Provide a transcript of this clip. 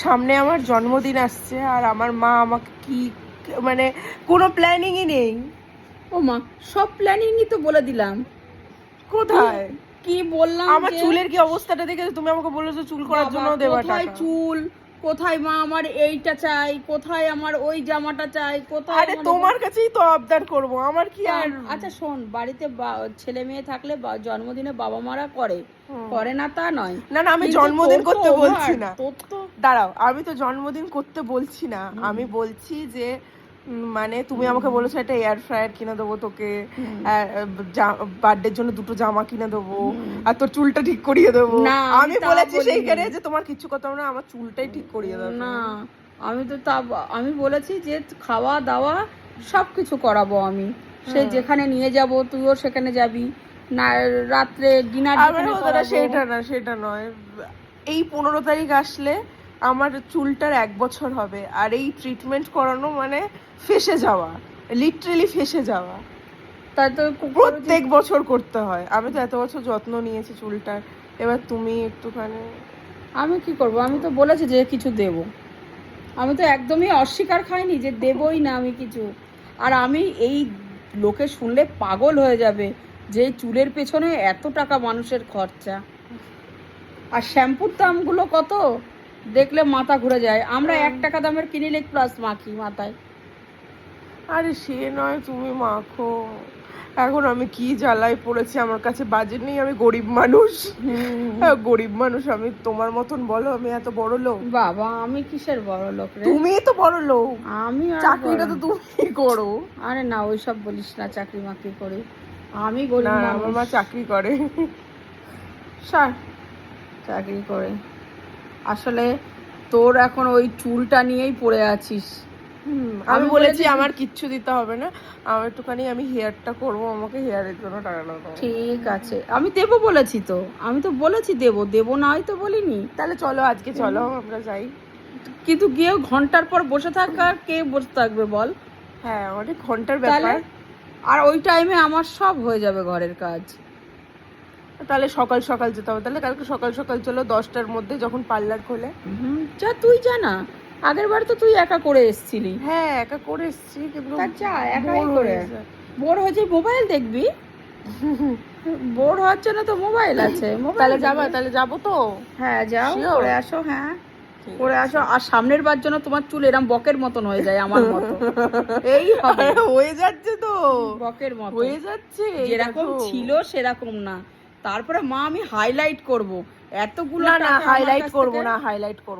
সামনে আমার জন্মদিন আসছে আর আমার মা আমাকে কি মানে কোনো প্ল্যানিংই নেই। ও মা, সব প্ল্যানিংই তো বলে দিলাম। কোথায় কি বললাম আমার যে চুলের কি অবস্থাটা দেখে তুমি আমাকে বলেছো চুল করার বাবা, জন্য দেওয়া কোথায় টাকা? চুল, কোথায় মা আমার এইটা চাই, কোথায় আমার ওই জামাটা চাই, কোথায় আরে আমার তোমার কাছেই তো আবদার করব, আমার কি আর। আচ্ছা শোন, বাড়িতে ছেলে মেয়ে থাকলে জন্মদিনে বাবা মারা করে, করে না তা নয়, না না, আমি কিন্তু জন্মদিন তোর তো করতে over, বলছি না। তোর তো দাঁড়াও, আমি তো জন্মদিন করতে বলছি না, আমি বলছি যে মানে তুমি আমাকে বলেছো একটা এয়ার ফ্রায়ার কিনে দেবো তোকে, বার্থডের জন্য 2টো জামা কিনে দেবো, আর তোর চুলটা ঠিক করিয়ে দেবো। না, আমি বলেছি সেইখানে যে তোমার কিচ্ছু কথা না, আমার চুলটাই ঠিক করিয়ে দেবো। না, আমি তো তা আমি বলেছি যে খাওয়া দাওয়া সব কিছু করাবো আমি, সে যেখানে নিয়ে যাব তুইও সেখানে যাবি, না রাত্রে ডিনার যেখানে করাবো। সেটা না, সেটা নয়, এই 15 তারিখ আসলে আমার চুলটার 1 বছর হবে, আর এই ট্রিটমেন্ট করানো মানে ফেসে যাওয়া, লিটারালি ফেসে যাওয়া। তাই তো প্রত্যেক বছর করতে হয়। আমি তো এত বছর যত্ন নিয়েছি চুলটার, এবার তুমি একটুখানি। আমি কি করব, আমি তো বলেছি যে কিছু দেব, আমি তো একদমই অস্বীকার খাইনি যে দেবই না আমি কিছু। আর আমি এই লোকে শুনলে পাগল হয়ে যাবে যে চুলের পেছনে এত টাকা মানুষের খরচা, আর শ্যাম্পুর দামগুলো কত দেখলে মাথা ঘুরে যায়। আমরা 1 টাকা দামের ক্লিনিক প্লাস মাখি মাথায়। আরে সে নয়, তুমি মাখো। এখন আমি কি জ্বালায় পড়েছি, আমার কাছে বাজেট নেই, আমি গরিব মানুষ। গরিব মানুষ আমি, তোমার মতন বলো আমি এত বড় লোক? বাবা, আমি কিসের বড় লোক রে? তুমি তো বড় লোক, আমি আর চাকরিটা তো তুমি করো। আরে না, ওইসব বলিস না, চাকরি মাকরি করে আমি গরিব না, মানুষ। আমার মা চাকরি করে। স্যার চাকরি করে। আসলে তোর এখন ওই চুলটা নিয়েই পড়ে আছিস। আমি বলেছি আমার কিচ্ছু দিতে হবে না, আমার একটুখানি আমি হেয়ারটা করবো, আমাকে হেয়ারের জন্য টাকা দাও। ঠিক আছে, আমি দেবো বলেছি তো, আমি তো বলেছি দেবো, দেবো না হয়তো বলিনি। তাহলে চলো আজকে, চলো আমরা যাই। কিন্তু গিয়ে ঘন্টার পর বসে থাকা, কে বসে থাকবে বল? হ্যাঁ, অনেক ঘন্টার ব্যাপার। আর ওই টাইমে আমার সব হয়ে যাবে ঘরের কাজ। তাহলে সকাল সকাল যেতে হবে, তাহলে কালকে সকাল সকাল চলো 10টার মধ্যে, যখন পার্লার খোলে। যা, তুই জানা, আগের বার তো তুই একা করে এসেছিলি। হ্যাঁ, একা করে এসেছি, কিন্তু যা একাই করে। বোর হয়েছে, মোবাইল দেখবি, বোর হওয়ার জন্য তো মোবাইল আছে। তাহলে যাবা, তাহলে যাবো তো। হ্যাঁ যাও, করে আসো। হ্যাঁ করে আসো। আর সামনের বার জন্য তোমার চুল এরম বকের মতন হয়ে যায় আমার মতো, এই হবে। হয়ে যাচ্ছে তো, বকের মতো হয়ে যাচ্ছে, যেরকম ছিল সেরকম না। তারপরে মা আমি হাইলাইট করব এতগুলো না না, টাকা আমার হাইলাইট কাছ করবো থেকে। না, হাইলাইট করবো।